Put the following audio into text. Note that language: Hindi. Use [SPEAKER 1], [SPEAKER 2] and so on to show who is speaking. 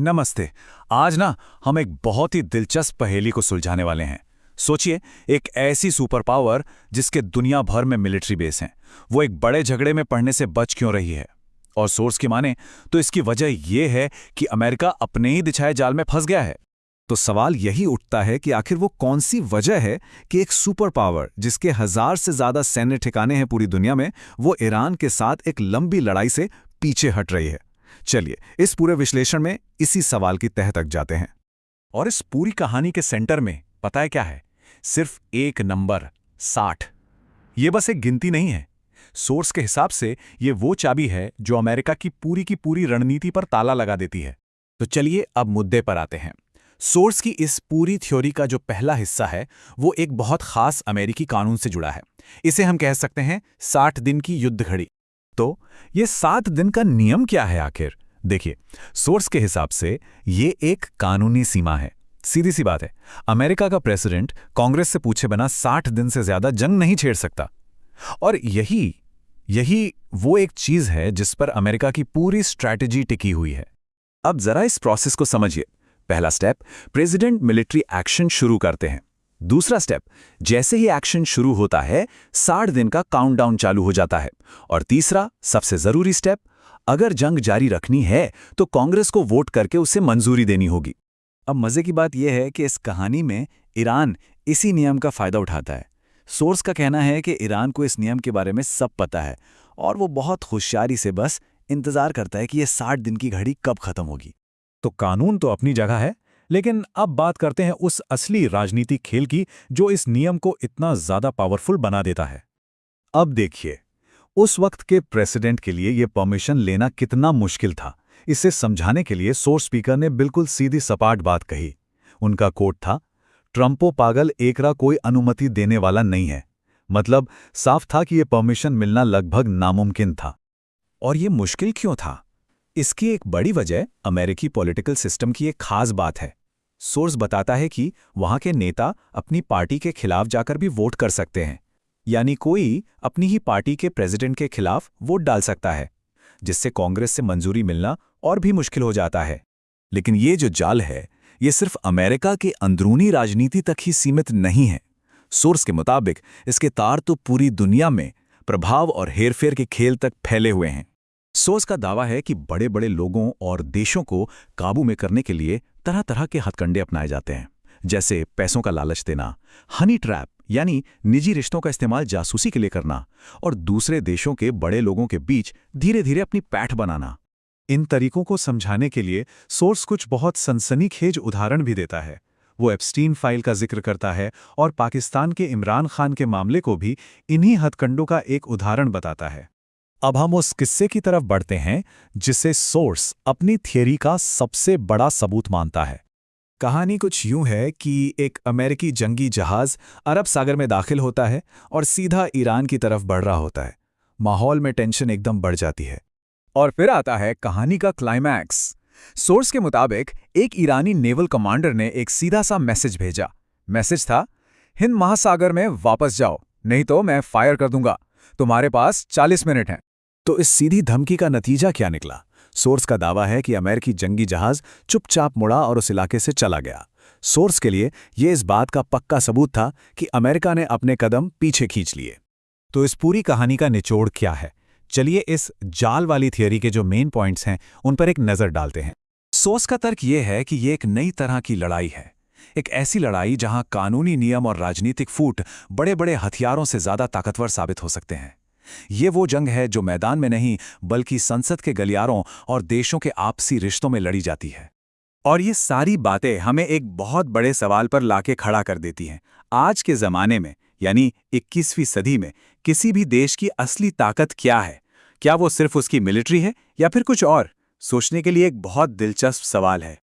[SPEAKER 1] नमस्ते। आज ना हम एक बहुत ही दिलचस्प पहेली को सुलझाने वाले हैं। सोचिए, एक ऐसी सुपर पावर जिसके दुनिया भर में मिलिट्री बेस हैं, वो एक बड़े झगड़े में पड़ने से बच क्यों रही है? और सोर्स की माने तो इसकी वजह यह है कि अमेरिका अपने ही बिछाए जाल में फंस गया है।
[SPEAKER 2] तो सवाल यही उठता है कि आखिर वो कौन सी वजह है कि एक सुपर पावर जिसके 1000 से ज्यादा सैन्य ठिकाने हैं पूरी दुनिया में, वो ईरान के साथ एक लंबी लड़ाई से पीछे हट रही है। चलिए इस पूरे विश्लेषण में इसी सवाल की तह तक जाते हैं।
[SPEAKER 1] और इस पूरी कहानी के सेंटर में पता है क्या है? सिर्फ एक नंबर 60। ये बस एक गिनती नहीं है। सोर्स के हिसाब से ये वो चाबी है जो अमेरिका की पूरी रणनीति पर ताला लगा देती है। तो चलिए अब मुद्दे पर आते हैं। सोर्स की इस पूरी थ्योरी का जो पहला हिस्सा है वो एक बहुत खास अमेरिकी कानून से जुड़ा है। इसे हम कह सकते हैं 60 दिन की युद्ध घड़ी।
[SPEAKER 2] तो ये 7 दिन का नियम क्या है आखिर? देखिए, सोर्स के हिसाब से ये एक कानूनी सीमा है। सीधी सी बात है, अमेरिका का प्रेसिडेंट कांग्रेस से पूछे बिना 60 दिन से ज्यादा जंग नहीं छेड़ सकता। और यही वो एक चीज है जिस पर अमेरिका की पूरी स्ट्रैटेजी टिकी हुई है। अब जरा इस प्रोसेस को समझिए। पहला स्टेप, प्रेसिडेंट मिलिट्री एक्शन शुरू करते हैं। दूसरा स्टेप, जैसे ही एक्शन शुरू होता है 60 दिन का काउंटडाउन चालू हो जाता है। और तीसरा, सबसे जरूरी स्टेप, अगर जंग जारी रखनी है तो कांग्रेस को वोट करके उसे मंजूरी देनी होगी। अब मजे की बात यह है कि इस कहानी में ईरान इसी नियम का फायदा उठाता है। सोर्स का कहना है कि ईरान को इस नियम के बारे में सब पता है और वो बहुत होशियारी से बस इंतजार करता है कि ये 60 दिन की घड़ी कब खत्म होगी।
[SPEAKER 1] तो कानून तो अपनी जगह है, लेकिन अब बात करते हैं उस असली राजनीतिक खेल की जो इस नियम को इतना ज्यादा पावरफुल बना देता है।
[SPEAKER 2] अब देखिए, उस वक्त के प्रेसिडेंट के लिए यह परमिशन लेना कितना मुश्किल था। इसे समझाने के लिए सोर्स स्पीकर ने बिल्कुल सीधी सपाट बात कही। उनका कोट था, ट्रम्पो पागल एकरा कोई अनुमति देने वाला नहीं है। मतलब साफ था कि यह परमिशन मिलना लगभग नामुमकिन था।
[SPEAKER 1] और ये मुश्किल क्यों था? इसकी एक बड़ी वजह अमेरिकी पॉलिटिकल सिस्टम की एक खास बात है। सोर्स बताता है कि वहां के नेता अपनी पार्टी के खिलाफ जाकर भी वोट कर सकते हैं। यानी कोई अपनी ही पार्टी के प्रेसिडेंट के खिलाफ वोट डाल सकता है, जिससे कांग्रेस से मंजूरी मिलना और भी मुश्किल हो जाता है।
[SPEAKER 2] लेकिन ये जो जाल है, ये सिर्फ अमेरिका के अंदरूनी राजनीति तक ही सीमित नहीं है। सोर्स के मुताबिक इसके तार तो पूरी दुनिया में प्रभाव और हेरफेर के खेल तक फैले हुए हैं। सोर्स का दावा है कि बड़े बड़े लोगों और देशों को काबू में करने के लिए तरह तरह के हथकंडे अपनाए जाते हैं, जैसे पैसों का लालच देना, हनी ट्रैप यानी निजी रिश्तों का इस्तेमाल जासूसी के लिए करना, और दूसरे देशों के बड़े लोगों के बीच धीरे धीरे अपनी पैठ बनाना।
[SPEAKER 1] इन तरीकों को समझाने के लिए सोर्स कुछ बहुत सनसनीखेज उदाहरण भी देता है। वो एप्स्टीन फाइल का जिक्र करता है और पाकिस्तान के इमरान खान के मामले को भी इन्हीं हथकंडों का एक उदाहरण बताता है। अब हम उस किस्से की तरफ बढ़ते हैं जिसे सोर्स अपनी थियरी का सबसे बड़ा सबूत मानता है। कहानी कुछ यूं है कि एक अमेरिकी जंगी जहाज अरब सागर में दाखिल होता है और सीधा ईरान की तरफ बढ़ रहा होता है। माहौल में टेंशन एकदम बढ़ जाती है। और फिर आता है कहानी का क्लाइमैक्स। सोर्स के मुताबिक एक ईरानी नेवल कमांडर ने एक सीधा सा मैसेज भेजा। मैसेज था, हिंद महासागर में वापस जाओ, नहीं तो मैं फायर कर दूंगा। तुम्हारे पास 40 मिनट हैं।
[SPEAKER 2] तो इस सीधी धमकी का नतीजा क्या निकला? सोर्स का दावा है कि अमेरिकी जंगी जहाज चुपचाप मुड़ा और उस इलाके से चला गया। सोर्स के लिए यह इस बात का पक्का सबूत था कि अमेरिका ने अपने कदम पीछे खींच लिए।
[SPEAKER 1] तो इस पूरी कहानी का निचोड़ क्या है? चलिए इस जाल वाली थियरी के जो मेन पॉइंट्स हैं उन पर एक नजर डालते हैं। सोर्स का तर्क यह है कि यह एक नई तरह की लड़ाई है। एक ऐसी लड़ाई जहां कानूनी नियम और राजनीतिक फूट बड़े बड़े हथियारों से ज्यादा ताकतवर साबित हो सकते हैं। ये वो जंग है जो मैदान में नहीं बल्कि संसद के गलियारों और देशों के आपसी रिश्तों में लड़ी जाती है।
[SPEAKER 2] और ये सारी बातें हमें एक बहुत बड़े सवाल पर लाके खड़ा कर देती हैं। आज के ज़माने में यानी 21वीं सदी में किसी भी देश की असली ताकत क्या है? क्या वो सिर्फ उसकी मिलिट्री है या फिर कुछ और? सोचने के लिए एक बहुत दिलचस्प सवाल है।